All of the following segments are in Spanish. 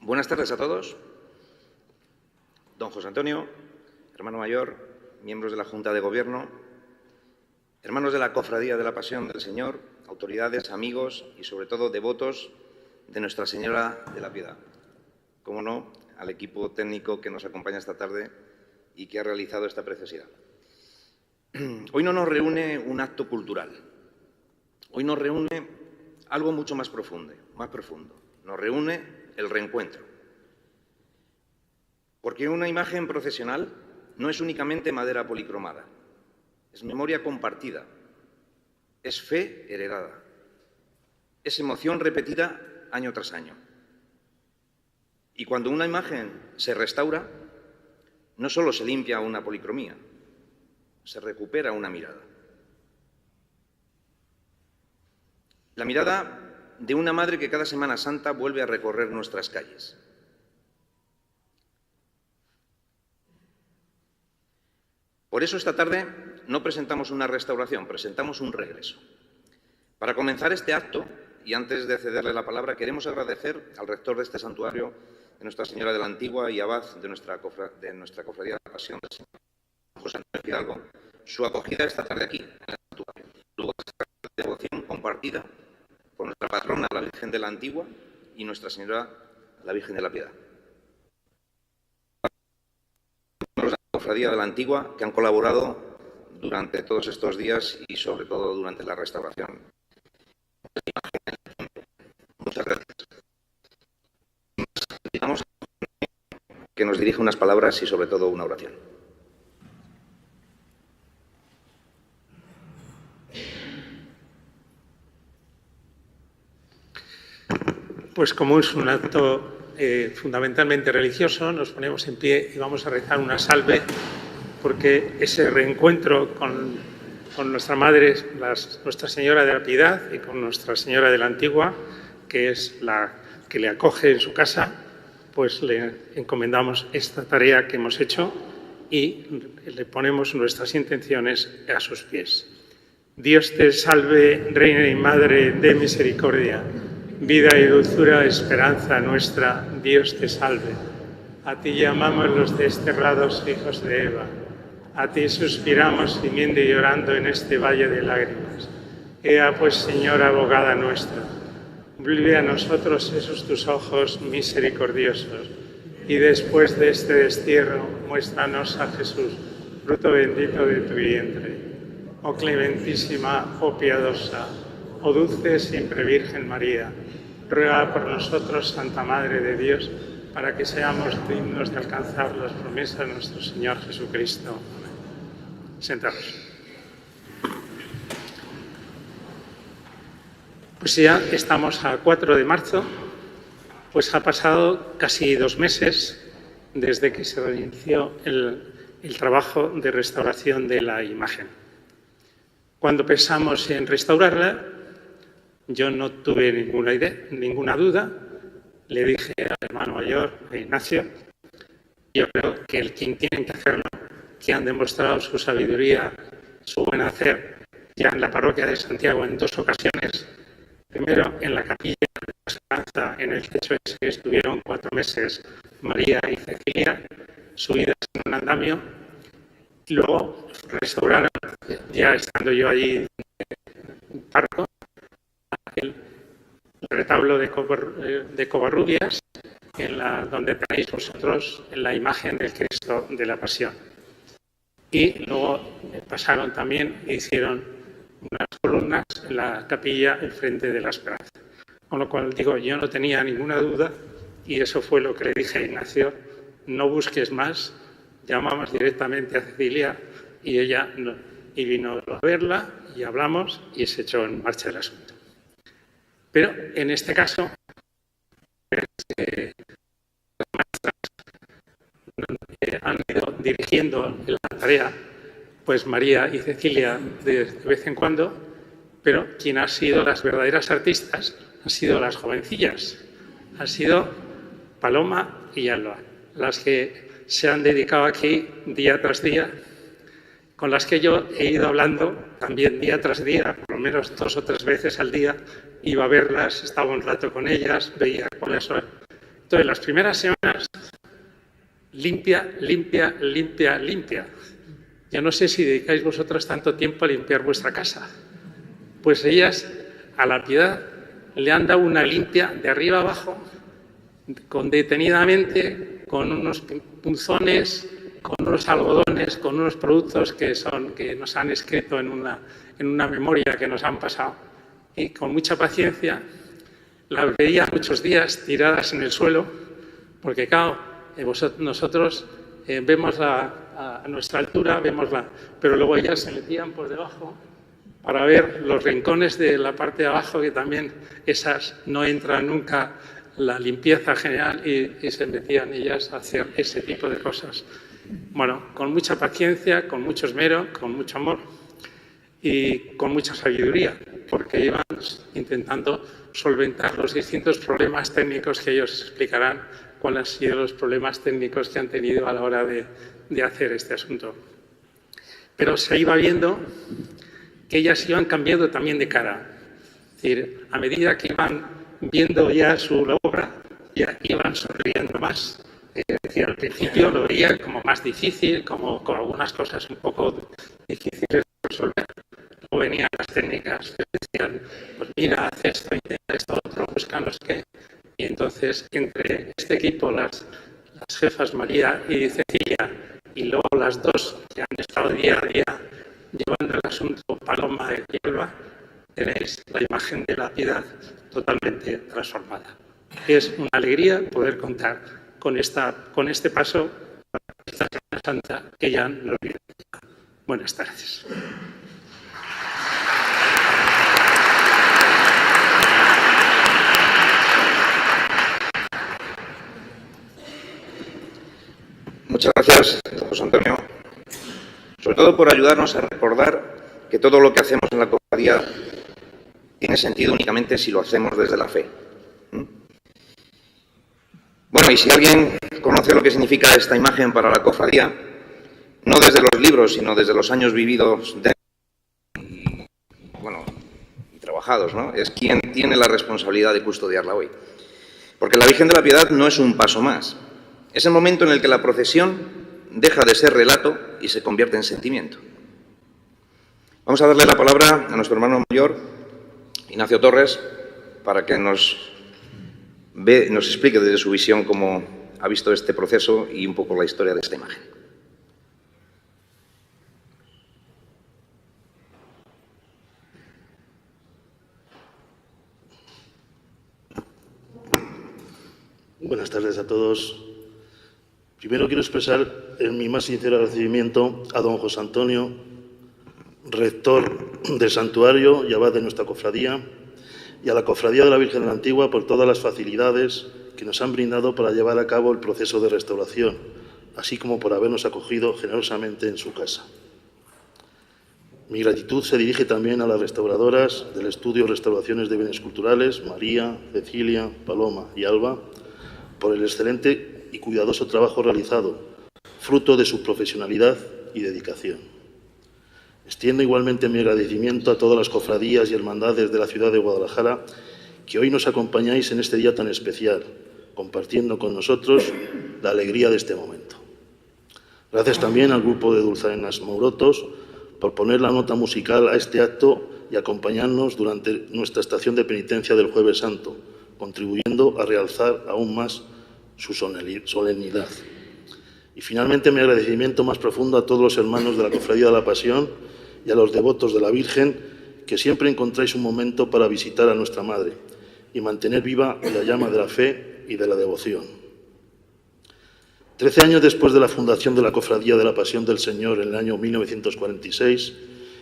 Buenas tardes a todos. Don José Antonio, hermano mayor, miembros de la Junta de Gobierno, hermanos de la Cofradía de la Pasión del Señor, autoridades, amigos y, sobre todo, devotos de Nuestra Señora de la Piedad. Como no, al equipo técnico que nos acompaña esta tarde y que ha realizado esta preciosidad. Hoy no nos reúne un acto cultural. Hoy nos reúne algo mucho más profundo. Nos reúne el reencuentro. Porque una imagen procesional no es únicamente madera policromada, es memoria compartida, es fe heredada, es emoción repetida año tras año. Y cuando una imagen se restaura, no solo se limpia una policromía, se recupera una mirada. La mirada de una madre que cada Semana Santa vuelve a recorrer nuestras calles. Por eso esta tarde no presentamos una restauración, presentamos un regreso. Para comenzar este acto, y antes de cederle la palabra, queremos agradecer al rector de este santuario, de Nuestra Señora de la Antigua y abad de nuestra Cofradía de la Pasión del Señor, José Antonio Fidalgo, su acogida esta tarde aquí, en el santuario. Luego esta devoción compartida por nuestra patrona, la Virgen de la Antigua, y Nuestra Señora, la Virgen de la Piedad. Los de la Cofradía de la Antigua que han colaborado durante todos estos días y sobre todo durante la restauración. Muchas gracias. Digamos que nos dirige unas palabras y sobre todo una oración. Pues como es un acto fundamentalmente religioso, nos ponemos en pie y vamos a rezar una salve, porque ese reencuentro con nuestra Madre, Nuestra Señora de la Piedad, y con Nuestra Señora de la Antigua, que es la que le acoge en su casa, pues le encomendamos esta tarea que hemos hecho y le ponemos nuestras intenciones a sus pies. Dios te salve, Reina y Madre de misericordia, vida y dulzura, esperanza nuestra, Dios te salve. A ti llamamos los desterrados hijos de Eva. A ti suspiramos gimiendo y llorando en este valle de lágrimas. Ea pues, Señora abogada nuestra, vuelve a nosotros esos tus ojos misericordiosos, y después de este destierro, muéstranos a Jesús, fruto bendito de tu vientre. Oh clementísima, oh piadosa, oh dulce siempre Virgen María, ruega por nosotros, Santa Madre de Dios, para que seamos dignos de alcanzar las promesas de nuestro Señor Jesucristo. Amén. Sentados. Pues ya estamos a 4 de marzo, pues ha pasado casi 2 meses desde que se reinició el trabajo de restauración de la imagen. Cuando pensamos en restaurarla, yo no tuve ninguna duda. Le dije al hermano mayor, a Ignacio, yo creo que quien tiene que hacerlo, que han demostrado su sabiduría, su buen hacer, ya en la parroquia de Santiago en 2 ocasiones, primero en la capilla de la Esperanza, en el techo ese que estuvieron 4 meses María y Cecilia, subidas en un andamio, y luego restauraron, ya estando yo allí en Parco, el retablo de Covarrubias, donde tenéis vosotros la imagen del Cristo de la Pasión. Y luego pasaron también e hicieron unas columnas en la capilla enfrente de la Esperanza. Con lo cual, digo, yo no tenía ninguna duda y eso fue lo que le dije a Ignacio: no busques más, llamamos directamente a Cecilia y ella vino a verla y hablamos y se echó en marcha el asunto. Pero en este caso, las maestras han ido dirigiendo la tarea, pues María y Cecilia de vez en cuando, pero quien ha sido las verdaderas artistas han sido las jovencillas, han sido Paloma y Alba, las que se han dedicado aquí día tras día, con las que yo he ido hablando también día tras día, por lo menos 2 o 3 veces al día. Iba a verlas, estaba un rato con ellas, veía cuáles son Entonces, las primeras semanas, limpia, limpia, limpia, limpia. Yo no sé si dedicáis vosotros tanto tiempo a limpiar vuestra casa. Pues ellas, a la Piedad, le han dado una limpia de arriba abajo, detenidamente, con unos punzones, con unos algodones, con unos productos que nos han escrito en una memoria que nos han pasado. Y con mucha paciencia, las veía muchos días tiradas en el suelo, porque claro, nosotros vemos a nuestra altura, pero luego ellas se metían por debajo para ver los rincones de la parte de abajo, que también esas no entran nunca la limpieza general, y se metían ellas a hacer ese tipo de cosas. Bueno, con mucha paciencia, con mucho esmero, con mucho amor y con mucha sabiduría, porque iban intentando solventar los distintos problemas técnicos que ellos explicarán cuáles han sido los problemas técnicos que han tenido a la hora de hacer este asunto. Pero se iba viendo que ellas iban cambiando también de cara. Es decir, a medida que iban viendo ya su obra, ya iban sonriendo más. Es decir, al principio lo veían como más difícil, como con algunas cosas un poco difíciles de resolver. Luego venían las técnicas que decían, pues mira, haz esto, intenta esto, otro, búscanos qué. Y entonces, entre este equipo, las jefas María y Cecilia, y luego las dos que han estado día a día llevando el asunto Paloma y Alba, tenéis la imagen de la Piedad totalmente transformada. Es una alegría poder contar con este paso para esta Semana Santa que ya nos viene. Buenas tardes. Muchas gracias, José Antonio, sobre todo por ayudarnos a recordar que todo lo que hacemos en la cofradía tiene sentido únicamente si lo hacemos desde la fe. Bueno, y si alguien conoce lo que significa esta imagen para la cofradía, no desde los libros, sino desde los años vividos y trabajados, ¿no? Es quien tiene la responsabilidad de custodiarla hoy. Porque la Virgen de la Piedad no es un paso más. Es el momento en el que la procesión deja de ser relato y se convierte en sentimiento. Vamos a darle la palabra a nuestro hermano mayor, Ignacio Torres, para que nos explique desde su visión cómo ha visto este proceso y un poco la historia de esta imagen. Buenas tardes a todos. Primero quiero expresar mi más sincero agradecimiento a don José Antonio, rector del santuario y abad de nuestra cofradía, y a la Cofradía de la Virgen de la Antigua por todas las facilidades que nos han brindado para llevar a cabo el proceso de restauración, así como por habernos acogido generosamente en su casa. Mi gratitud se dirige también a las restauradoras del estudio Restauraciones de Bienes Culturales, María, Cecilia, Paloma y Alba, por el excelente y cuidadoso trabajo realizado, fruto de su profesionalidad y dedicación. Extiendo igualmente mi agradecimiento a todas las cofradías y hermandades de la ciudad de Guadalajara que hoy nos acompañáis en este día tan especial, compartiendo con nosotros la alegría de este momento. Gracias también al grupo de Dulzanenas Mourotos por poner la nota musical a este acto y acompañarnos durante nuestra estación de penitencia del Jueves Santo, contribuyendo a realzar aún más su solemnidad. Y finalmente mi agradecimiento más profundo a todos los hermanos de la Cofradía de la Pasión y a los devotos de la Virgen que siempre encontráis un momento para visitar a nuestra Madre y mantener viva la llama de la fe y de la devoción. 13 años después de la fundación de la Cofradía de la Pasión del Señor en el año 1946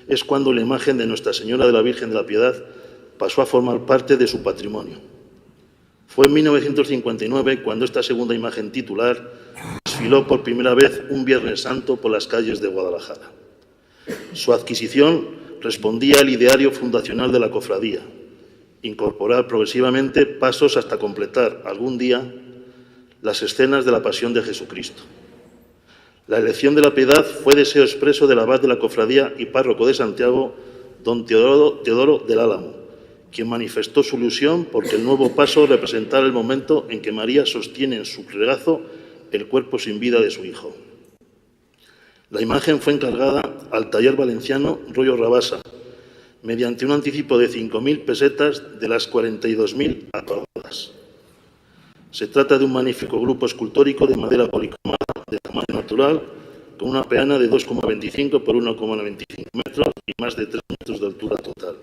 es cuando la imagen de Nuestra Señora de la Virgen de la Piedad pasó a formar parte de su patrimonio. Fue en 1959 cuando esta segunda imagen titular desfiló por primera vez un Viernes Santo por las calles de Guadalajara. Su adquisición respondía al ideario fundacional de la cofradía, incorporar progresivamente pasos hasta completar algún día las escenas de la Pasión de Jesucristo. La elección de la Piedad fue deseo expreso del abad de la cofradía y párroco de Santiago, don Teodoro del Álamo, quien manifestó su ilusión porque el nuevo paso representara el momento en que María sostiene en su regazo el cuerpo sin vida de su hijo. La imagen fue encargada al taller valenciano Rollo Rabasa, mediante un anticipo de 5.000 pesetas de las 42.000 acordadas. Se trata de un magnífico grupo escultórico de madera policromada de tamaño natural, con una peana de 2,25 por 1,95 metros y más de 3 metros de altura total.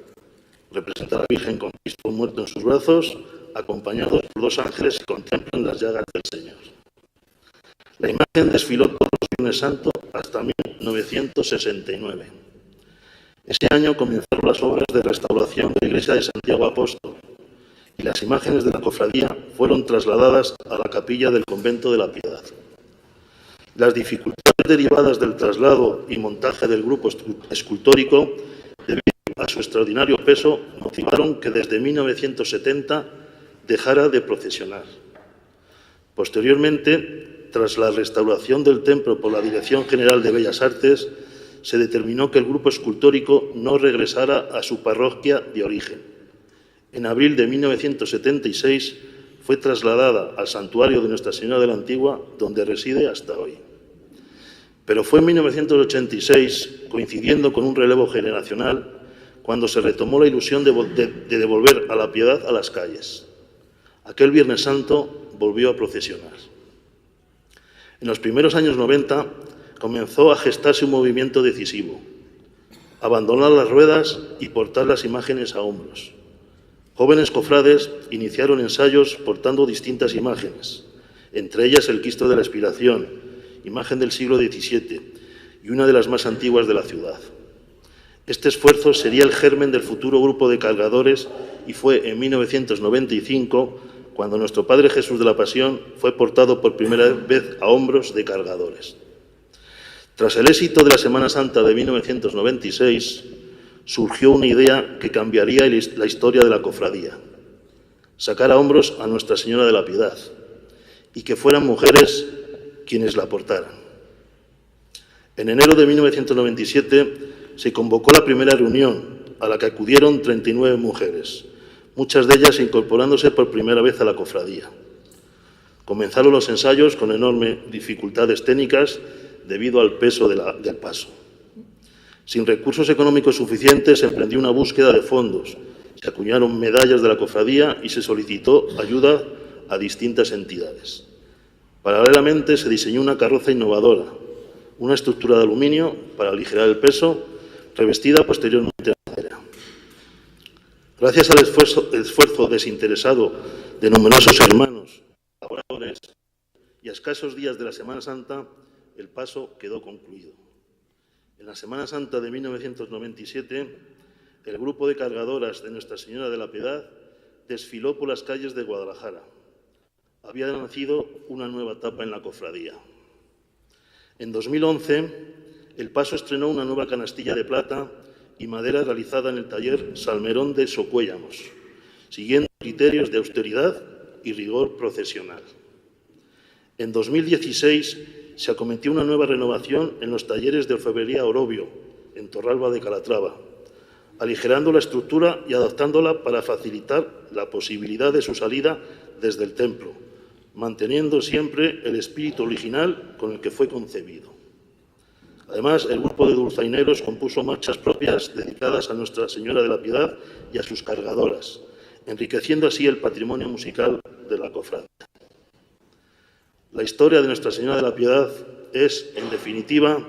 Representa a la Virgen con Cristo muerto en sus brazos, acompañados por 2 ángeles que contemplan las llagas del Señor. La imagen desfiló todos los Viernes Santo hasta 1969. Ese año comenzaron las obras de restauración de la iglesia de Santiago Apóstol y las imágenes de la cofradía fueron trasladadas a la capilla del convento de la Piedad. Las dificultades derivadas del traslado y montaje del grupo escultórico, debido a su extraordinario peso, motivaron que desde 1970 dejara de procesionar. Posteriormente, tras la restauración del templo por la Dirección General de Bellas Artes, se determinó que el grupo escultórico no regresara a su parroquia de origen. En abril de 1976 fue trasladada al santuario de Nuestra Señora de la Antigua, donde reside hasta hoy. Pero fue en 1986, coincidiendo con un relevo generacional, cuando se retomó la ilusión de devolver a la Piedad a las calles. Aquel Viernes Santo volvió a procesionar. En los primeros años 90 comenzó a gestarse un movimiento decisivo: abandonar las ruedas y portar las imágenes a hombros. Jóvenes cofrades iniciaron ensayos portando distintas imágenes, entre ellas el Cristo de la Expiración, imagen del siglo XVII y una de las más antiguas de la ciudad. Este esfuerzo sería el germen del futuro grupo de cargadores y fue en 1995 cuando nuestro Padre Jesús de la Pasión fue portado por primera vez a hombros de cargadores. Tras el éxito de la Semana Santa de 1996, surgió una idea que cambiaría la historia de la cofradía: sacar a hombros a Nuestra Señora de la Piedad y que fueran mujeres quienes la portaran. En enero de 1997 se convocó la primera reunión, a la que acudieron 39 mujeres, muchas de ellas incorporándose por primera vez a la cofradía. Comenzaron los ensayos con enormes dificultades técnicas debido al peso del paso. Sin recursos económicos suficientes, se emprendió una búsqueda de fondos, se acuñaron medallas de la cofradía y se solicitó ayuda a distintas entidades. Paralelamente, se diseñó una carroza innovadora, una estructura de aluminio para aligerar el peso, revestida posteriormente de madera. Gracias al esfuerzo desinteresado de numerosos hermanos, colaboradores y a escasos días de la Semana Santa, el paso quedó concluido. En la Semana Santa de 1997, el grupo de cargadoras de Nuestra Señora de la Piedad desfiló por las calles de Guadalajara. Había nacido una nueva etapa en la cofradía. En 2011, el paso estrenó una nueva canastilla de plata y madera realizada en el taller Salmerón de Socuéllamos, siguiendo criterios de austeridad y rigor procesional. En 2016 se acometió una nueva renovación en los talleres de orfebrería Orobio, en Torralba de Calatrava, aligerando la estructura y adaptándola para facilitar la posibilidad de su salida desde el templo, manteniendo siempre el espíritu original con el que fue concebido. Además, el grupo de dulzaineros compuso marchas propias dedicadas a Nuestra Señora de la Piedad y a sus cargadoras, enriqueciendo así el patrimonio musical de la cofradía. La historia de Nuestra Señora de la Piedad es, en definitiva,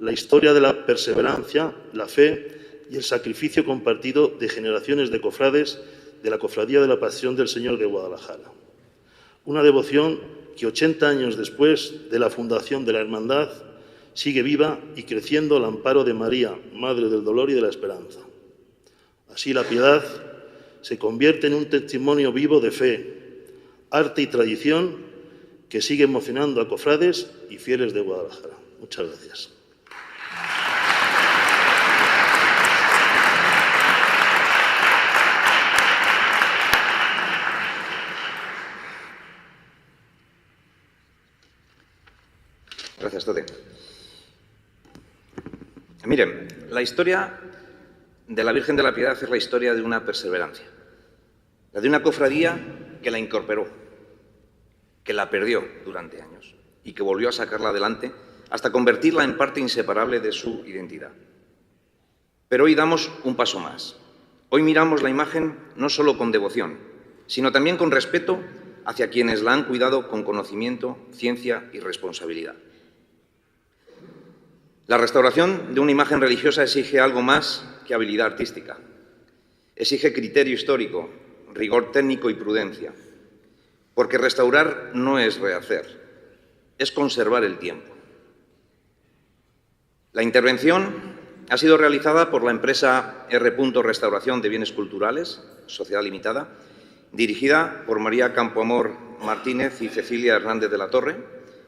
la historia de la perseverancia, la fe y el sacrificio compartido de generaciones de cofrades de la Cofradía de la Pasión del Señor de Guadalajara. Una devoción que 80 años después de la fundación de la Hermandad sigue viva y creciendo al amparo de María, Madre del Dolor y de la Esperanza. Así la Piedad se convierte en un testimonio vivo de fe, arte y tradición que sigue emocionando a cofrades y fieles de Guadalajara. Muchas gracias. Gracias, Tote. Miren, la historia de la Virgen de la Piedad es la historia de una perseverancia, la de una cofradía que la incorporó, que la perdió durante años y que volvió a sacarla adelante hasta convertirla en parte inseparable de su identidad. Pero hoy damos un paso más. Hoy miramos la imagen no solo con devoción, sino también con respeto hacia quienes la han cuidado con conocimiento, ciencia y responsabilidad. La restauración de una imagen religiosa exige algo más que habilidad artística. Exige criterio histórico, rigor técnico y prudencia. Porque restaurar no es rehacer, es conservar el tiempo. La intervención ha sido realizada por la empresa R. Restauración de Bienes Culturales, Sociedad Limitada, dirigida por María Campoamor Martínez y Cecilia Hernández de la Torre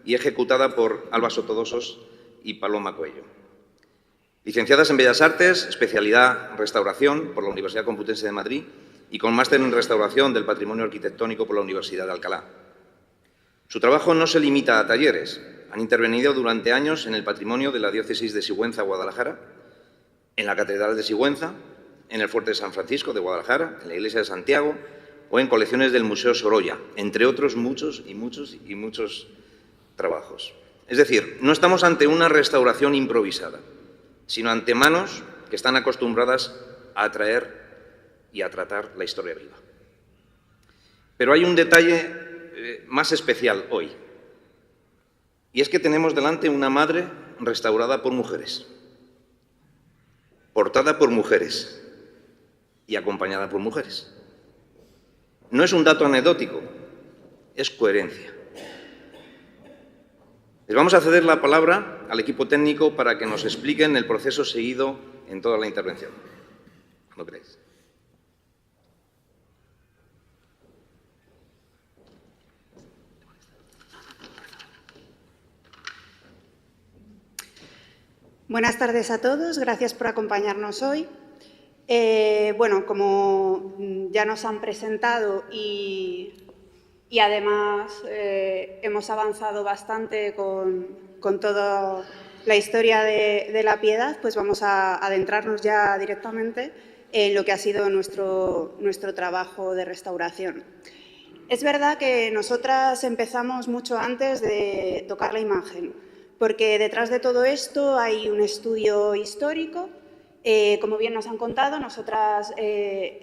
y ejecutada por Alba Sotodosos y Paloma Coello. Licenciadas en Bellas Artes, especialidad Restauración por la Universidad Complutense de Madrid y con máster en Restauración del Patrimonio Arquitectónico por la Universidad de Alcalá. Su trabajo no se limita a talleres. Han intervenido durante años en el patrimonio de la Diócesis de Sigüenza, Guadalajara, en la Catedral de Sigüenza, en el Fuerte de San Francisco de Guadalajara, en la Iglesia de Santiago o en colecciones del Museo Sorolla, entre otros muchos trabajos. Es decir, no estamos ante una restauración improvisada, sino ante manos que están acostumbradas a atraer y a tratar la historia viva. Pero hay un detalle más especial hoy, y es que tenemos delante una madre restaurada por mujeres, portada por mujeres y acompañada por mujeres. No es un dato anecdótico, es coherencia. Les vamos a ceder la palabra al equipo técnico para que nos expliquen el proceso seguido en toda la intervención. ¿No creéis? Buenas tardes a todos, gracias por acompañarnos hoy. Bueno, como ya nos han presentado y además hemos avanzado bastante con toda la historia de la Piedad, pues vamos a adentrarnos ya directamente en lo que ha sido nuestro trabajo de restauración. Es verdad que nosotras empezamos mucho antes de tocar la imagen, porque detrás de todo esto hay un estudio histórico. Como bien nos han contado, nosotras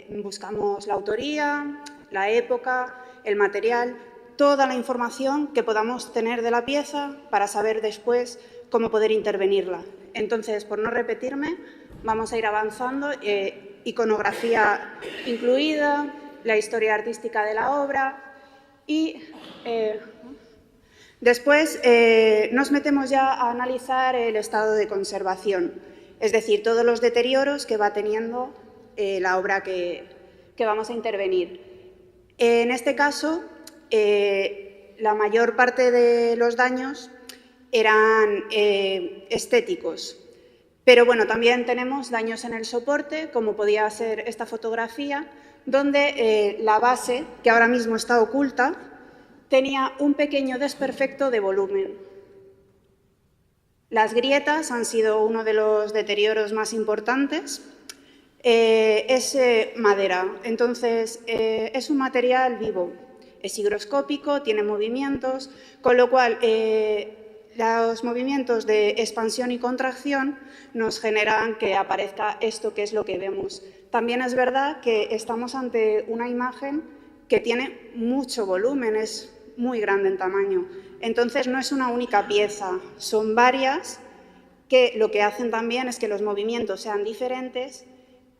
buscamos la autoría, la época, el material, toda la información que podamos tener de la pieza para saber después cómo poder intervenirla. Entonces, por no repetirme, vamos a ir avanzando, iconografía incluida, la historia artística de la obra y después nos metemos ya a analizar el estado de conservación, es decir, todos los deterioros que va teniendo la obra que vamos a intervenir. En este caso, la mayor parte de los daños eran estéticos, pero bueno, también tenemos daños en el soporte, como podía ser esta fotografía, donde la base, que ahora mismo está oculta, tenía un pequeño desperfecto de volumen. Las grietas han sido uno de los deterioros más importantes. Es madera, entonces es un material vivo, es higroscópico, tiene movimientos, con lo cual los movimientos de expansión y contracción nos generan que aparezca esto que es lo que vemos. También es verdad que estamos ante una imagen que tiene mucho volumen, es muy grande en tamaño. Entonces no es una única pieza, son varias que lo que hacen también es que los movimientos sean diferentes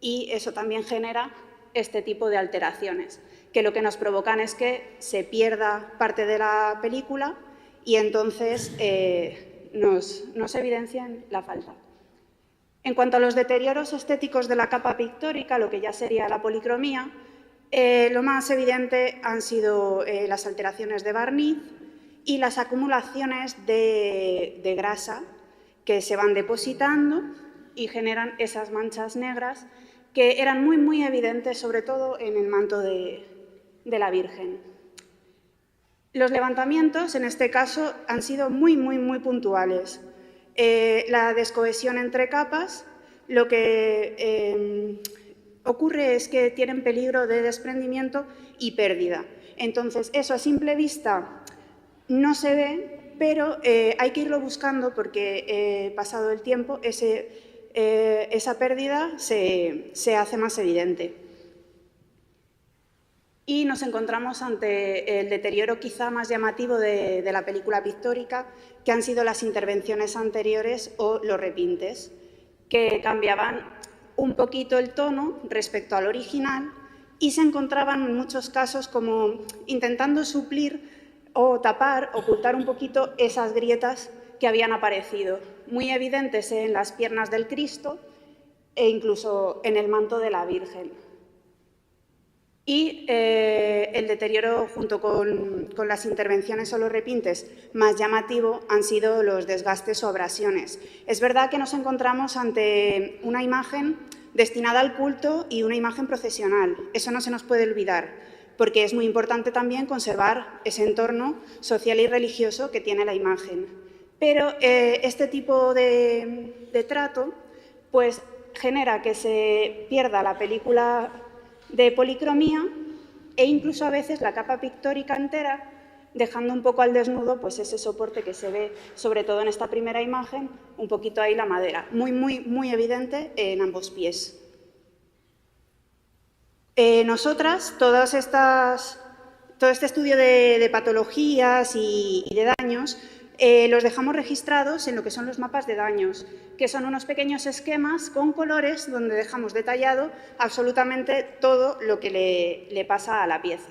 y eso también genera este tipo de alteraciones, que lo que nos provocan es que se pierda parte de la película y entonces nos evidencian la falta. En cuanto a los deterioros estéticos de la capa pictórica, lo que ya sería la policromía, lo más evidente han sido las alteraciones de barniz y las acumulaciones de grasa que se van depositando y generan esas manchas negras que eran muy evidentes, sobre todo en el manto de la Virgen. Los levantamientos, en este caso, han sido muy puntuales. La descohesión entre capas lo que ocurre es que tienen peligro de desprendimiento y pérdida. Entonces, eso a simple vista no se ve, pero hay que irlo buscando porque, pasado el tiempo, esa pérdida se hace más evidente. Y nos encontramos ante el deterioro quizá más llamativo de la película pictórica, que han sido las intervenciones anteriores o los repintes, que cambiaban un poquito el tono respecto al original y se encontraban en muchos casos como intentando suplir o tapar, ocultar un poquito esas grietas que habían aparecido, muy evidentes en las piernas del Cristo e incluso en el manto de la Virgen. Y el deterioro, junto con las intervenciones o los repintes, más llamativo han sido los desgastes o abrasiones. Es verdad que nos encontramos ante una imagen destinada al culto y una imagen procesional. Eso no se nos puede olvidar, porque es muy importante también conservar ese entorno social y religioso que tiene la imagen. Pero este tipo de trato pues, genera que se pierda la película de policromía e incluso a veces la capa pictórica entera, dejando un poco al desnudo pues ese soporte que se ve, sobre todo en esta primera imagen, un poquito ahí la madera, muy evidente en ambos pies. Nosotras, todo este estudio de patologías y de daños, los dejamos registrados en lo que son los mapas de daños, que son unos pequeños esquemas con colores donde dejamos detallado absolutamente todo lo que le pasa a la pieza,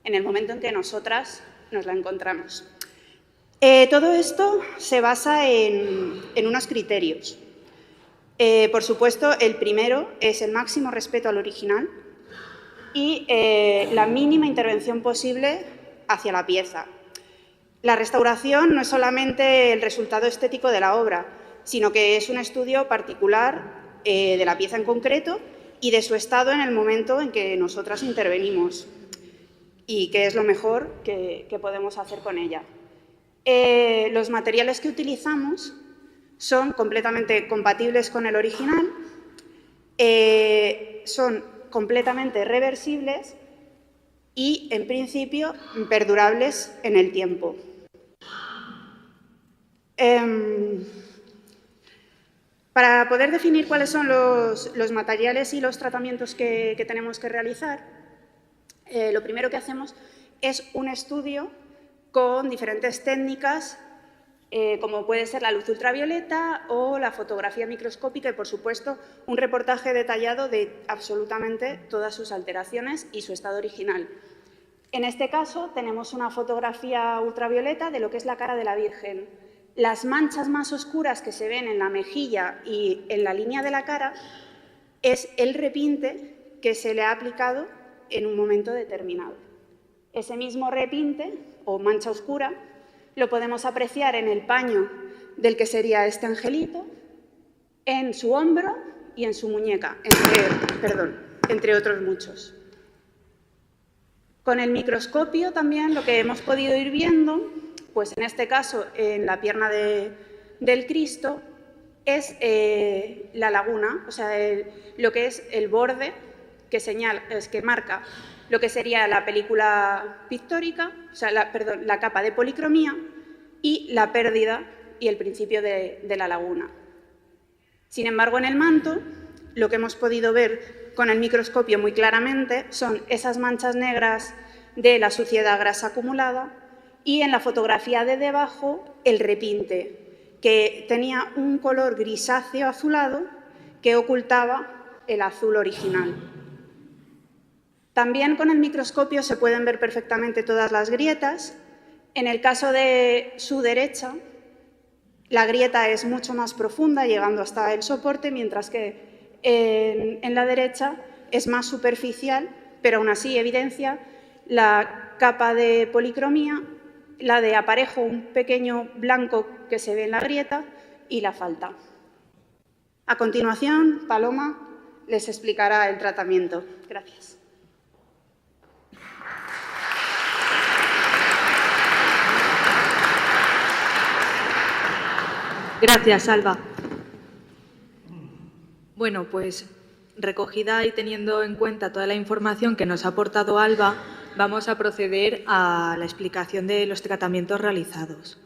en el momento en que nosotras nos la encontramos. Todo esto se basa en unos criterios. Por supuesto, el primero es el máximo respeto al original y la mínima intervención posible hacia la pieza. La restauración no es solamente el resultado estético de la obra, sino que es un estudio particular de la pieza en concreto y de su estado en el momento en que nosotras intervenimos y qué es lo mejor que podemos hacer con ella. Los materiales que utilizamos son completamente compatibles con el original, son completamente reversibles y, en principio, perdurables en el tiempo. Para poder definir cuáles son los materiales y los tratamientos que tenemos que realizar, lo primero que hacemos es un estudio con diferentes técnicas, como puede ser la luz ultravioleta o la fotografía microscópica y, por supuesto, un reportaje detallado de absolutamente todas sus alteraciones y su estado original. En este caso, tenemos una fotografía ultravioleta de lo que es la cara de la Virgen. Las manchas más oscuras que se ven en la mejilla y en la línea de la cara es el repinte que se le ha aplicado en un momento determinado. Ese mismo repinte o mancha oscura lo podemos apreciar en el paño del que sería este angelito, en su hombro y en su muñeca, entre otros muchos. Con el microscopio también lo que hemos podido ir viendo, pues en este caso en la pierna del Cristo, es la laguna, o sea, lo que es el borde que marca lo que sería la película pictórica, o sea, la capa de policromía y la pérdida y el principio de la laguna. Sin embargo, en el manto, lo que hemos podido ver con el microscopio muy claramente son esas manchas negras de la suciedad grasa acumulada y en la fotografía de debajo el repinte, que tenía un color grisáceo azulado que ocultaba el azul original. También con el microscopio se pueden ver perfectamente todas las grietas. En el caso de su derecha, la grieta es mucho más profunda, llegando hasta el soporte, mientras que en la derecha es más superficial, pero aún así evidencia la capa de policromía, la de aparejo, un pequeño blanco que se ve en la grieta, y la falta. A continuación, Paloma les explicará el tratamiento. Gracias. Gracias, Alba. Bueno, pues recogida y teniendo en cuenta toda la información que nos ha aportado Alba, vamos a proceder a la explicación de los tratamientos realizados.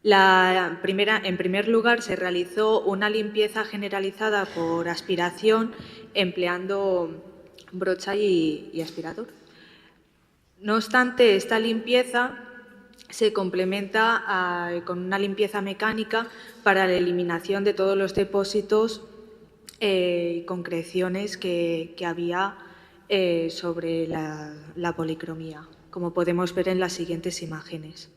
En primer lugar, se realizó una limpieza generalizada por aspiración empleando brocha y aspirador. No obstante, esta limpieza se complementa con una limpieza mecánica para la eliminación de todos los depósitos y concreciones que había sobre la policromía, como podemos ver en las siguientes imágenes.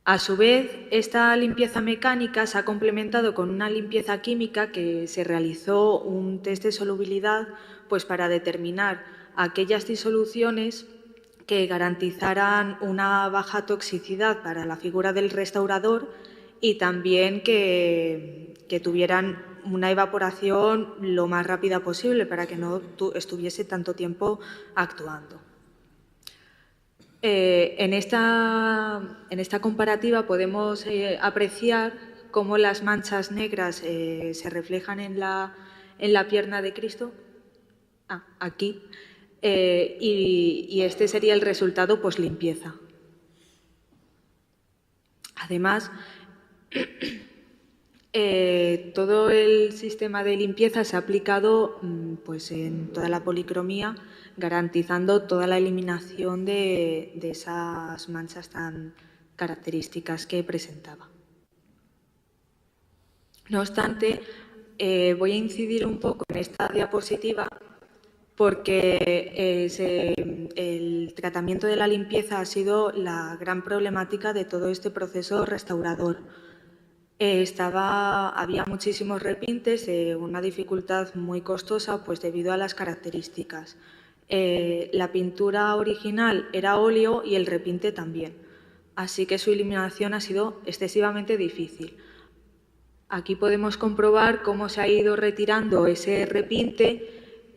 A su vez, esta limpieza mecánica se ha complementado con una limpieza química que se realizó un test de solubilidad pues, para determinar aquellas disoluciones que garantizaran una baja toxicidad para la figura del restaurador y también que tuvieran una evaporación lo más rápida posible para que no estuviese tanto tiempo actuando. En esta comparativa podemos apreciar cómo las manchas negras se reflejan en la pierna de Cristo, aquí, y este sería el resultado post-limpieza. Además, todo el sistema de limpieza se ha aplicado pues, en toda la policromía, garantizando toda la eliminación de esas manchas tan características que presentaba. No obstante, voy a incidir un poco en esta diapositiva porque el tratamiento de la limpieza ha sido la gran problemática de todo este proceso restaurador. Había muchísimos repintes, una dificultad muy costosa pues debido a las características. La pintura original era óleo y el repinte también, así que su eliminación ha sido excesivamente difícil. Aquí podemos comprobar cómo se ha ido retirando ese repinte,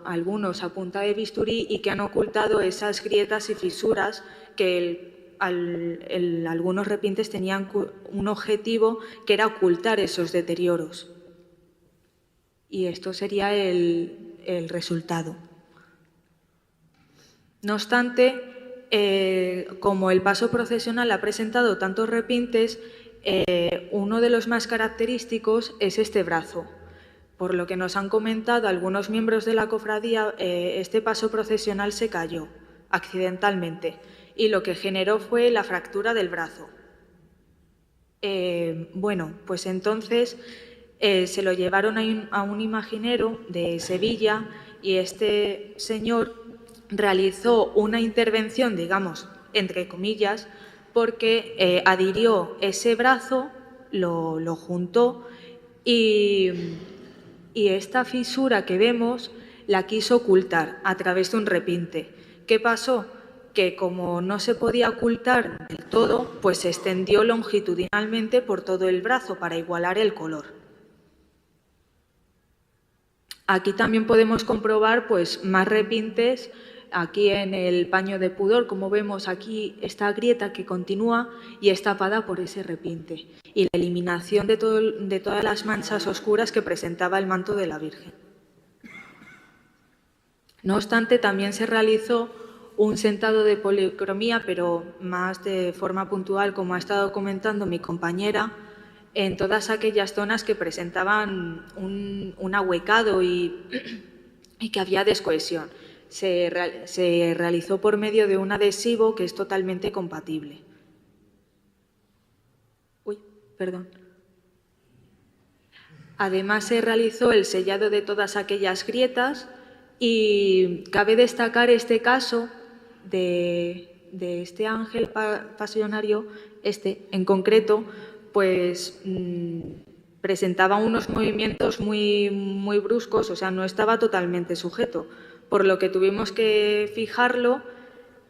algunos a punta de bisturí, y que han ocultado esas grietas y fisuras que algunos repintes tenían un objetivo que era ocultar esos deterioros. Y esto sería el resultado. No obstante, como el paso procesional ha presentado tantos repintes, uno de los más característicos es este brazo. Por lo que nos han comentado algunos miembros de la cofradía, este paso procesional se cayó accidentalmente y lo que generó fue la fractura del brazo. Bueno, pues entonces se lo llevaron a un imaginero de Sevilla y este señor realizó una intervención, digamos, entre comillas, porque adhirió ese brazo, lo juntó y esta fisura que vemos la quiso ocultar a través de un repinte. ¿Qué pasó? Que como no se podía ocultar del todo, pues se extendió longitudinalmente por todo el brazo para igualar el color. Aquí también podemos comprobar pues, más repintes. Aquí en el paño de pudor, como vemos aquí, esta grieta que continúa y es tapada por ese repinte y la eliminación de todas las manchas oscuras que presentaba el manto de la Virgen. No obstante, también se realizó un sentado de policromía, pero más de forma puntual, como ha estado comentando mi compañera, en todas aquellas zonas que presentaban un ahuecado y que había descohesión. Se realizó por medio de un adhesivo que es totalmente compatible. Además, se realizó el sellado de todas aquellas grietas y cabe destacar este caso de este ángel pasionario, en concreto, pues presentaba unos movimientos muy bruscos, o sea, no estaba totalmente sujeto, por lo que tuvimos que fijarlo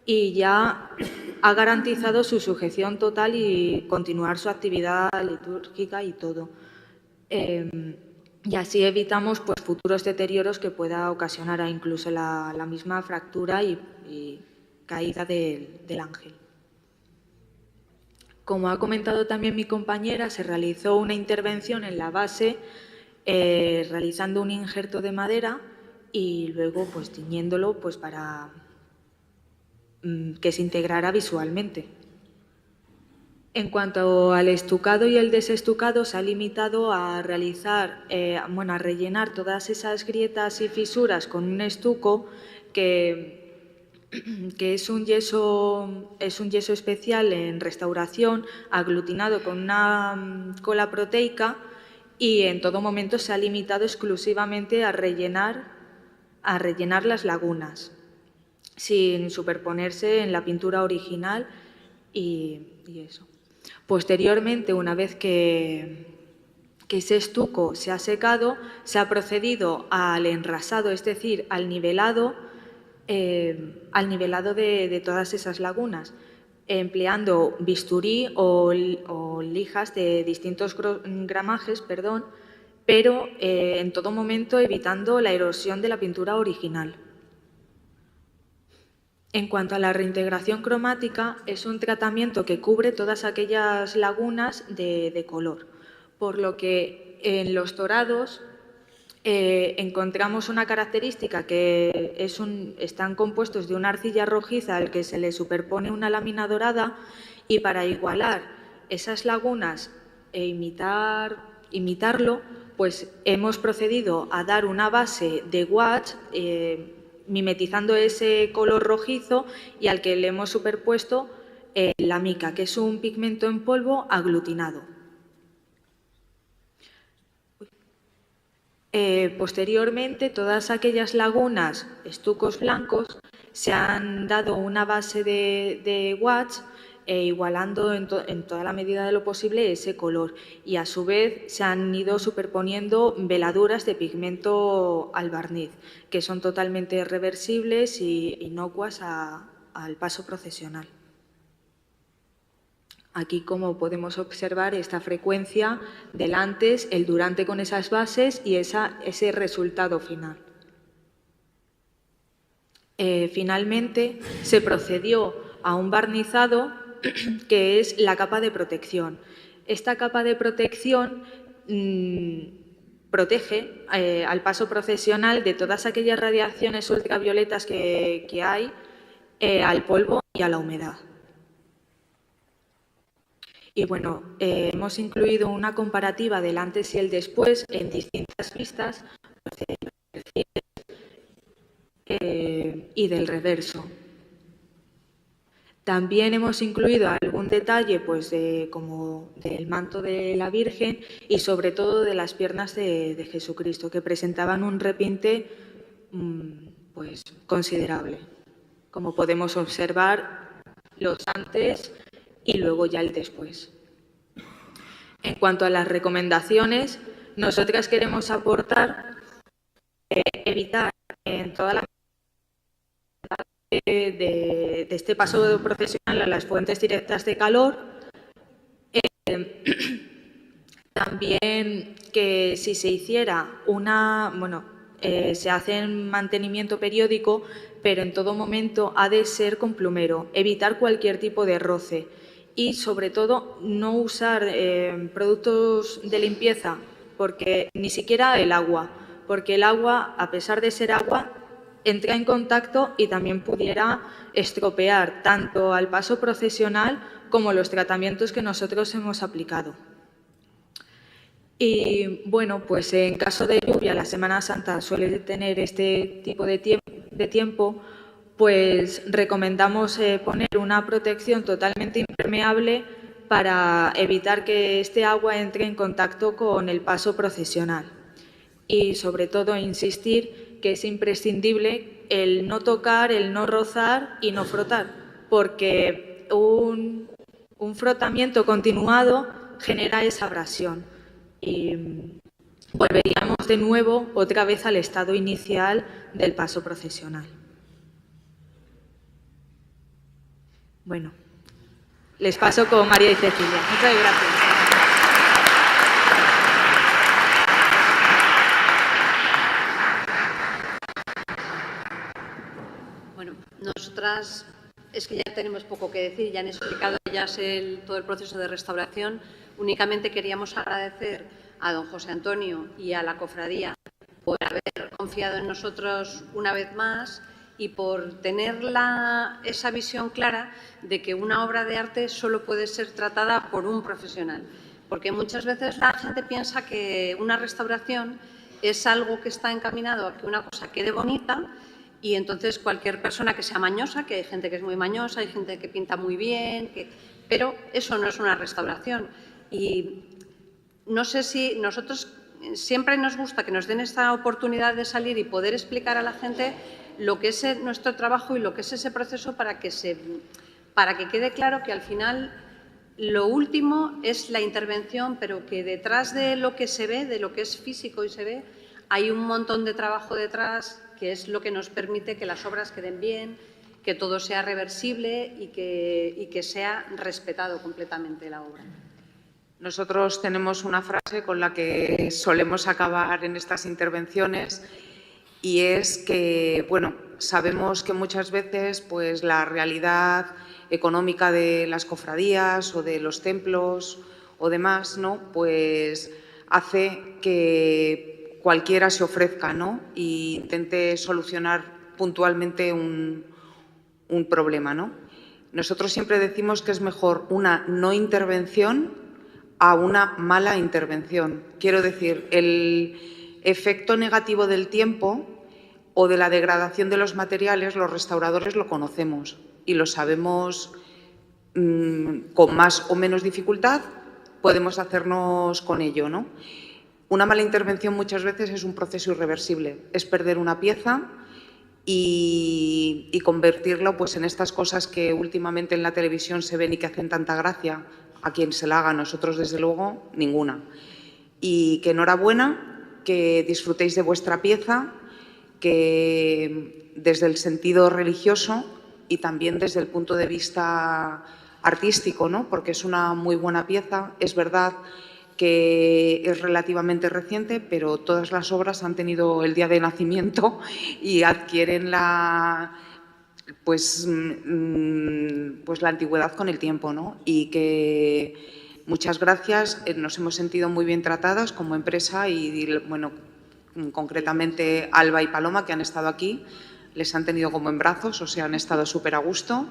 y ya ha garantizado su sujeción total y continuar su actividad litúrgica y todo. Y así evitamos pues, futuros deterioros que pueda ocasionar incluso la misma fractura y caída del ángel. Como ha comentado también mi compañera, se realizó una intervención en la base realizando un injerto de madera y luego pues tiñéndolo pues para que se integrara visualmente. En cuanto al estucado y el desestucado, se ha limitado a realizar, a rellenar todas esas grietas y fisuras con un estuco que es un yeso especial en restauración, aglutinado con una cola proteica, y en todo momento se ha limitado exclusivamente a rellenar las lagunas, sin superponerse en la pintura original y eso. Posteriormente, una vez que ese estuco se ha secado, se ha procedido al enrasado, es decir, al nivelado de todas esas lagunas, empleando bisturí o lijas de distintos gramajes, pero en todo momento evitando la erosión de la pintura original. En cuanto a la reintegración cromática, es un tratamiento que cubre todas aquellas lagunas de color, por lo que en los torados encontramos una característica que están compuestos de una arcilla rojiza al que se le superpone una lámina dorada, y para igualar esas lagunas e imitarlo, pues hemos procedido a dar una base de watch mimetizando ese color rojizo, y al que le hemos superpuesto la mica, que es un pigmento en polvo aglutinado. Posteriormente, todas aquellas lagunas, estucos blancos, se han dado una base de watch, igualando en toda la medida de lo posible ese color, y a su vez se han ido superponiendo veladuras de pigmento al barniz, que son totalmente reversibles y inocuas al paso procesional. Aquí, como podemos observar, esta frecuencia del antes, el durante con esas bases y ese resultado final. Finalmente, se procedió a un barnizado, que es la capa de protección. Esta capa de protección protege al paso procesional de todas aquellas radiaciones ultravioletas que hay, al polvo y a la humedad. Y bueno, hemos incluido una comparativa del antes y el después en distintas vistas, y del reverso. También hemos incluido algún detalle como del manto de la Virgen y sobre todo de las piernas de Jesucristo, que presentaban un repinte considerable. Como podemos observar, los antes y luego ya el después. En cuanto a las recomendaciones, nosotras queremos aportar evitar en toda la de este paso procesional a las fuentes directas de calor. También que si se hiciera se hace en mantenimiento periódico, pero en todo momento ha de ser con plumero, evitar cualquier tipo de roce y, sobre todo, no usar productos de limpieza, porque ni siquiera el agua, porque el agua, a pesar de ser agua, entra en contacto y también pudiera estropear tanto al paso procesional como los tratamientos que nosotros hemos aplicado. Y bueno, pues en caso de lluvia, la Semana Santa suele tener este tipo de tiempo, pues recomendamos poner una protección totalmente impermeable para evitar que este agua entre en contacto con el paso procesional. Y sobre todo insistir que es imprescindible el no tocar, el no rozar y no frotar, porque un frotamiento continuado genera esa abrasión y volveríamos de nuevo otra vez al estado inicial del paso procesional. Bueno, les paso con María y Cecilia. Muchas gracias. Nosotras es que ya tenemos poco que decir, ya han explicado ellas todo el proceso de restauración. Únicamente queríamos agradecer a don José Antonio y a la cofradía por haber confiado en nosotros una vez más y por tener esa visión clara de que una obra de arte solo puede ser tratada por un profesional. Porque muchas veces la gente piensa que una restauración es algo que está encaminado a que una cosa quede bonita y entonces cualquier persona que sea mañosa, que hay gente que es muy mañosa, hay gente que pinta muy bien, pero eso no es una restauración. Y no sé si nosotros siempre nos gusta que nos den esta oportunidad de salir y poder explicar a la gente lo que es nuestro trabajo y lo que es ese proceso para que quede claro que al final lo último es la intervención, pero que detrás de lo que se ve, de lo que es físico y se ve, hay un montón de trabajo detrás que es lo que nos permite que las obras queden bien, que todo sea reversible y que sea respetado completamente la obra. Nosotros tenemos una frase con la que solemos acabar en estas intervenciones y es que, bueno, sabemos que muchas veces pues, la realidad económica de las cofradías o de los templos o demás, ¿no? Pues hace que cualquiera se ofrezca, ¿no? E intente solucionar puntualmente un problema, ¿no? Nosotros siempre decimos que es mejor una no intervención a una mala intervención. Quiero decir, el efecto negativo del tiempo o de la degradación de los materiales, los restauradores lo conocemos y lo sabemos con más o menos dificultad, podemos hacernos con ello, ¿no? Una mala intervención muchas veces es un proceso irreversible, es perder una pieza y convertirlo pues, en estas cosas que últimamente en la televisión se ven y que hacen tanta gracia a quien se la haga, nosotros desde luego ninguna. Y que enhorabuena, que disfrutéis de vuestra pieza, que desde el sentido religioso y también desde el punto de vista artístico, ¿no? Porque es una muy buena pieza, es verdad que es relativamente reciente, pero todas las obras han tenido el día de nacimiento y adquieren la antigüedad con el tiempo, ¿no? Y que muchas gracias, nos hemos sentido muy bien tratadas como empresa y, bueno, concretamente Alba y Paloma, que han estado aquí, les han tenido como en brazos, o sea, han estado súper a gusto.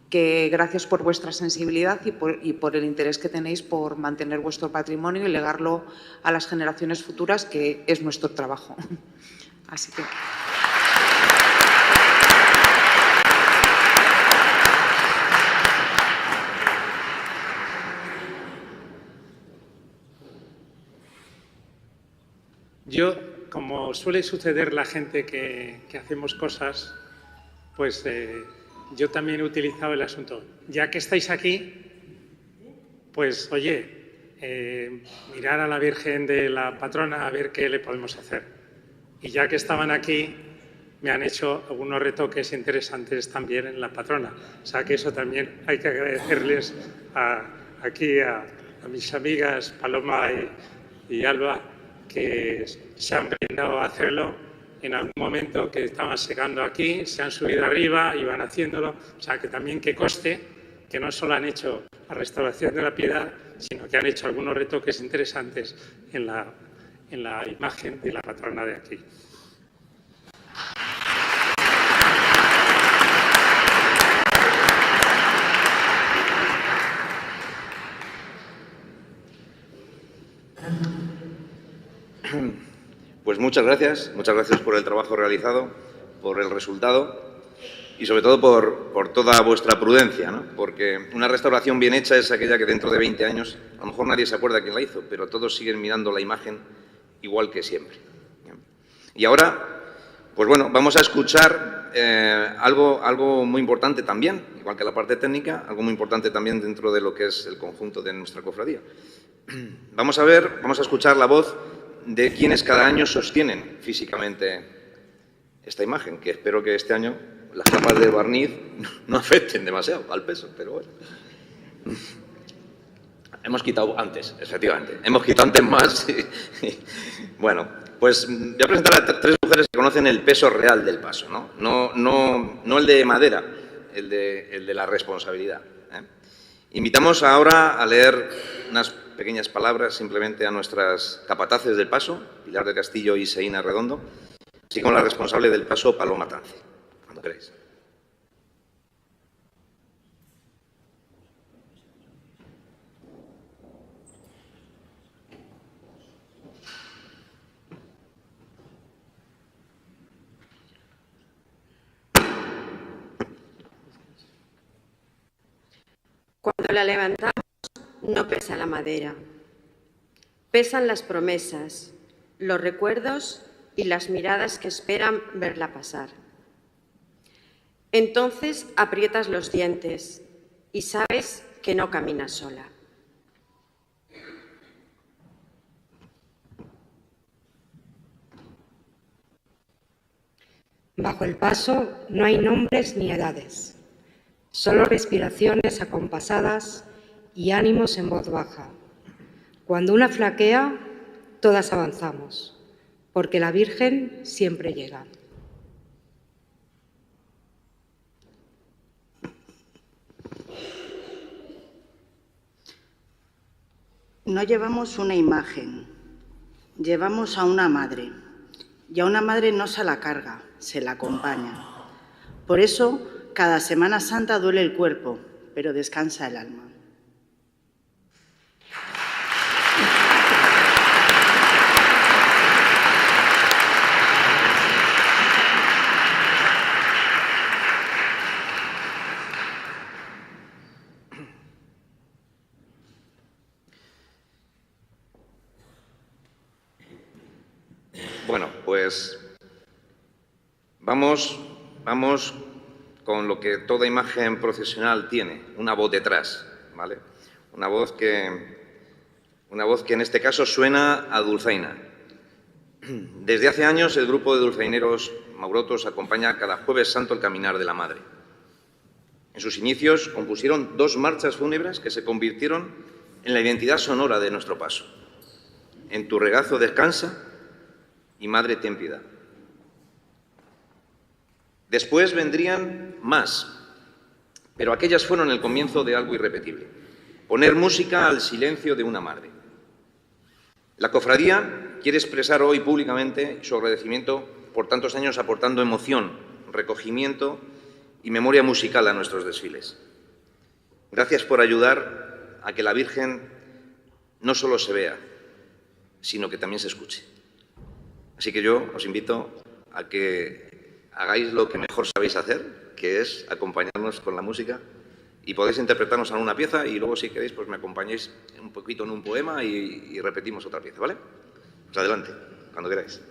Que gracias por vuestra sensibilidad y por el interés que tenéis por mantener vuestro patrimonio y legarlo a las generaciones futuras, que es nuestro trabajo. Así que... Yo, como suele suceder la gente que hacemos cosas, pues yo también he utilizado el asunto. Ya que estáis aquí, pues oye, mirar a la Virgen de la Patrona a ver qué le podemos hacer. Y ya que estaban aquí, me han hecho algunos retoques interesantes también en la Patrona. O sea que eso también hay que agradecerles aquí a mis amigas Paloma y Alba, que se han brindado a hacerlo en algún momento que estaban secando aquí, se han subido arriba y van haciéndolo. O sea, que también que conste que no solo han hecho la restauración de la piedad, sino que han hecho algunos retoques interesantes en la imagen de la patrona de aquí. Pues muchas gracias por el trabajo realizado, por el resultado y sobre todo por toda vuestra prudencia, ¿no? Porque una restauración bien hecha es aquella que dentro de 20 años, a lo mejor nadie se acuerda quién la hizo, pero todos siguen mirando la imagen igual que siempre. Y ahora, pues bueno, vamos a escuchar algo muy importante también, igual que la parte técnica, algo muy importante también dentro de lo que es el conjunto de nuestra cofradía. Vamos a escuchar la voz de quienes cada año sostienen físicamente esta imagen, que espero que este año las capas de barniz no afecten demasiado al peso, pero bueno. Hemos quitado antes, efectivamente, hemos quitado antes más. Bueno, pues voy a presentar a tres mujeres que conocen el peso real del paso, no el de madera, el de la responsabilidad. Invitamos ahora a leer unas pequeñas palabras simplemente a nuestras capataces del paso, Pilar del Castillo y Seína Redondo, así como la responsable del paso, Paloma Tance. Cuando queráis. Cuando la levantamos, no pesa la madera. Pesan las promesas, los recuerdos y las miradas que esperan verla pasar. Entonces aprietas los dientes y sabes que no caminas sola. Bajo el paso no hay nombres ni edades. Solo respiraciones acompasadas y ánimos en voz baja. Cuando una flaquea, todas avanzamos, porque la Virgen siempre llega. No llevamos una imagen, llevamos a una madre, y a una madre no se la carga, se la acompaña. Por eso, cada Semana Santa duele el cuerpo, pero descansa el alma. Bueno, pues vamos con lo que toda imagen procesional tiene, una voz detrás, ¿vale? Una voz que en este caso suena a dulzaina. Desde hace años el grupo de dulzaineros Maurotos acompaña cada Jueves Santo el caminar de la Madre. En sus inicios compusieron 2 marchas fúnebres que se convirtieron en la identidad sonora de nuestro paso. En tu regazo descansa y Madre ten piedad. Después vendrían más, pero aquellas fueron el comienzo de algo irrepetible. Poner música al silencio de una madre. La cofradía quiere expresar hoy públicamente su agradecimiento por tantos años aportando emoción, recogimiento y memoria musical a nuestros desfiles. Gracias por ayudar a que la Virgen no solo se vea, sino que también se escuche. Así que yo os invito a que hagáis lo que mejor sabéis hacer, que es acompañarnos con la música, y podéis interpretarnos en una pieza y luego, si queréis, pues me acompañéis un poquito en un poema y repetimos otra pieza, ¿vale? Pues adelante, cuando queráis.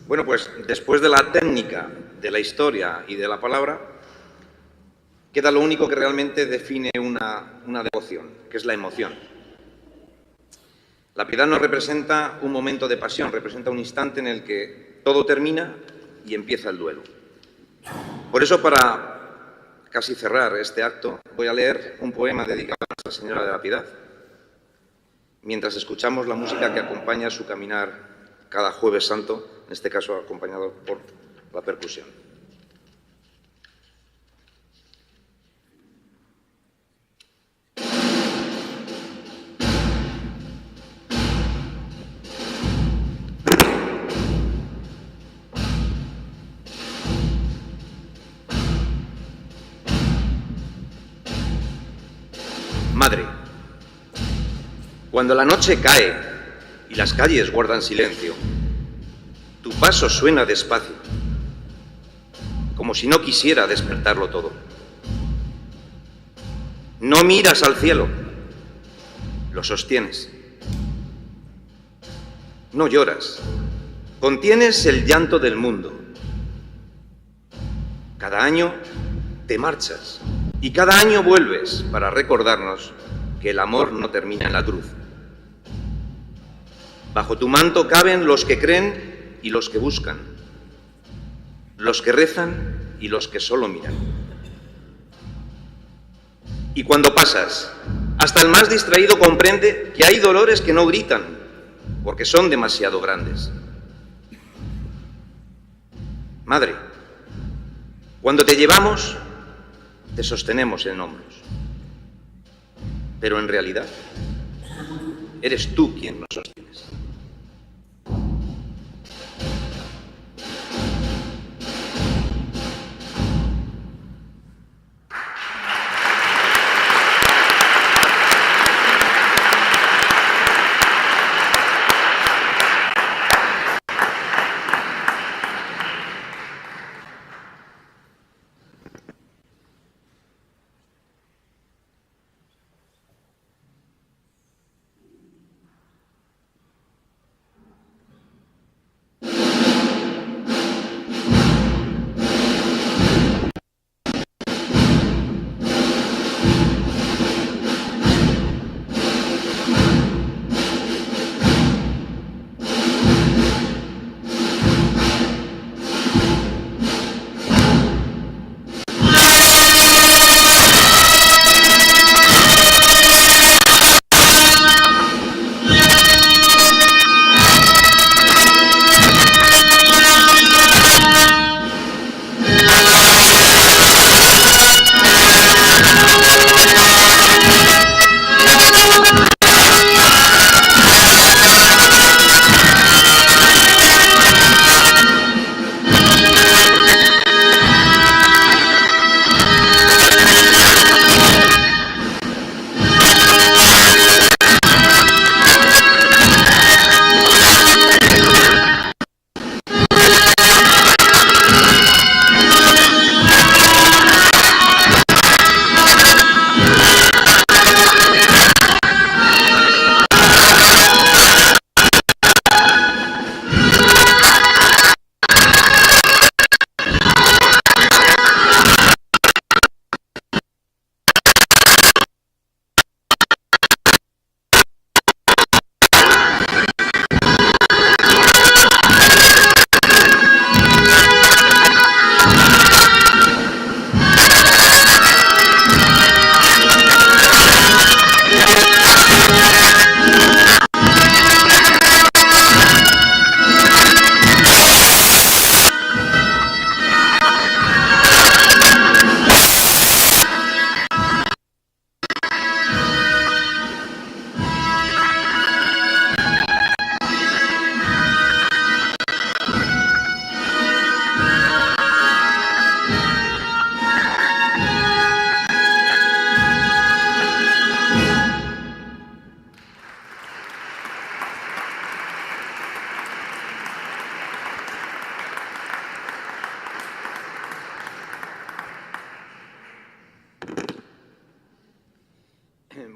Bueno, pues después de la técnica, de la historia y de la palabra, queda lo único que realmente define una devoción, que es la emoción. La piedad no representa un momento de pasión, representa un instante en el que todo termina y empieza el duelo. Por eso, para casi cerrar este acto, voy a leer un poema dedicado a Nuestra Señora de la Piedad, mientras escuchamos la música que acompaña su caminar cada Jueves Santo, en este caso acompañado por la percusión. Madre, cuando la noche cae y las calles guardan silencio, tu paso suena despacio, como si no quisiera despertarlo todo. No miras al cielo, lo sostienes. No lloras, contienes el llanto del mundo. Cada año te marchas y cada año vuelves para recordarnos que el amor no termina en la cruz. Bajo tu manto caben los que creen y los que buscan, los que rezan y los que solo miran. Y cuando pasas, hasta el más distraído comprende que hay dolores que no gritan, porque son demasiado grandes. Madre, cuando te llevamos, te sostenemos en hombros, pero en realidad eres tú quien nos sostienes.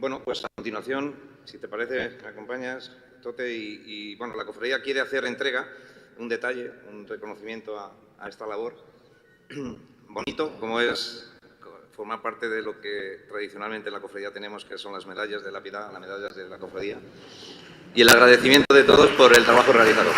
Bueno, pues a continuación, si te parece, me acompañas, Tote, y bueno, la cofradía quiere hacer entrega un detalle, un reconocimiento a esta labor bonito, como es formar parte de lo que tradicionalmente en la cofradía tenemos, que son las medallas de la piedad, las medallas de la cofradía, y el agradecimiento de todos por el trabajo realizado.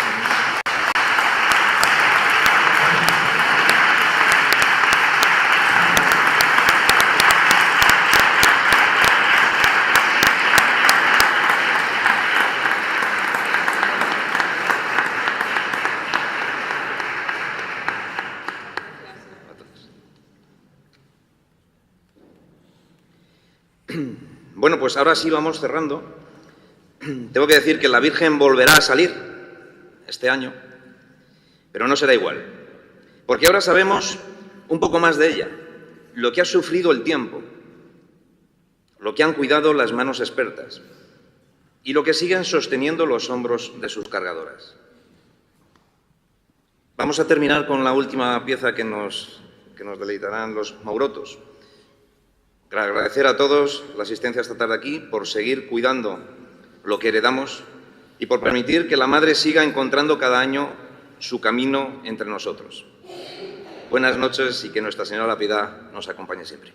Bueno, pues ahora sí vamos cerrando. Tengo que decir que la Virgen volverá a salir este año, pero no será igual, porque ahora sabemos un poco más de ella, lo que ha sufrido el tiempo, lo que han cuidado las manos expertas y lo que siguen sosteniendo los hombros de sus cargadoras. Vamos a terminar con la última pieza que nos deleitarán los maurotos. Agradecer a todos la asistencia esta tarde aquí, por seguir cuidando lo que heredamos y por permitir que la Madre siga encontrando cada año su camino entre nosotros. Buenas noches y que Nuestra Señora de la Piedad nos acompañe siempre.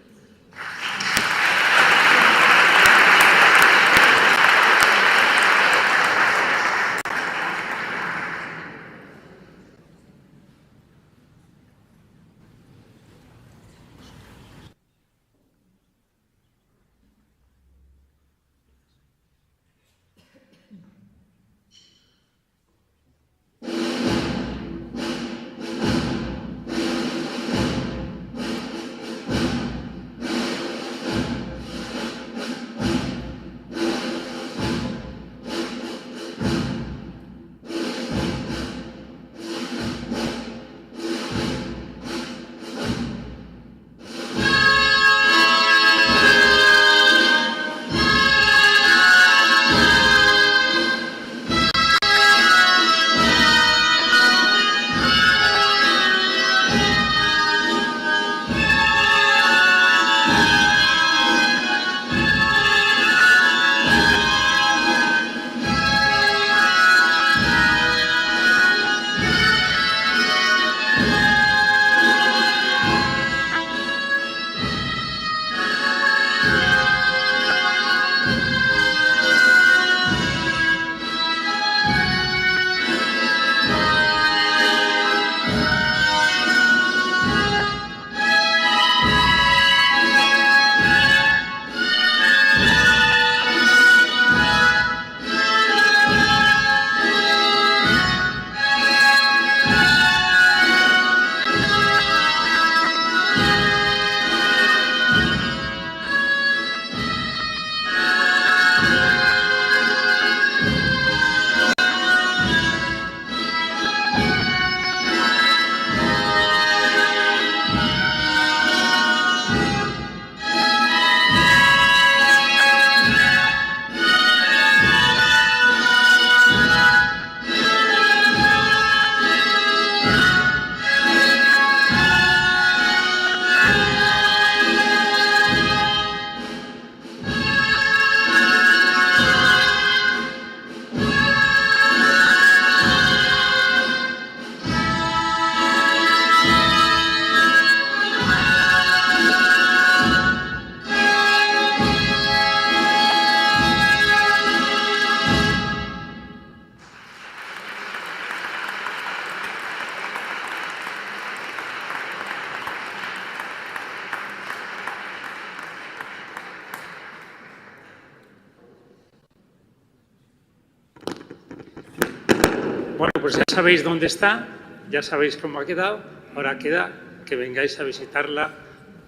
Bueno, pues ya sabéis dónde está, ya sabéis cómo ha quedado. Ahora queda que vengáis a visitarla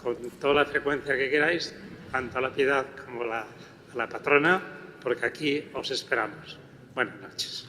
con toda la frecuencia que queráis, tanto a la Piedad como a la patrona, porque aquí os esperamos. Buenas noches.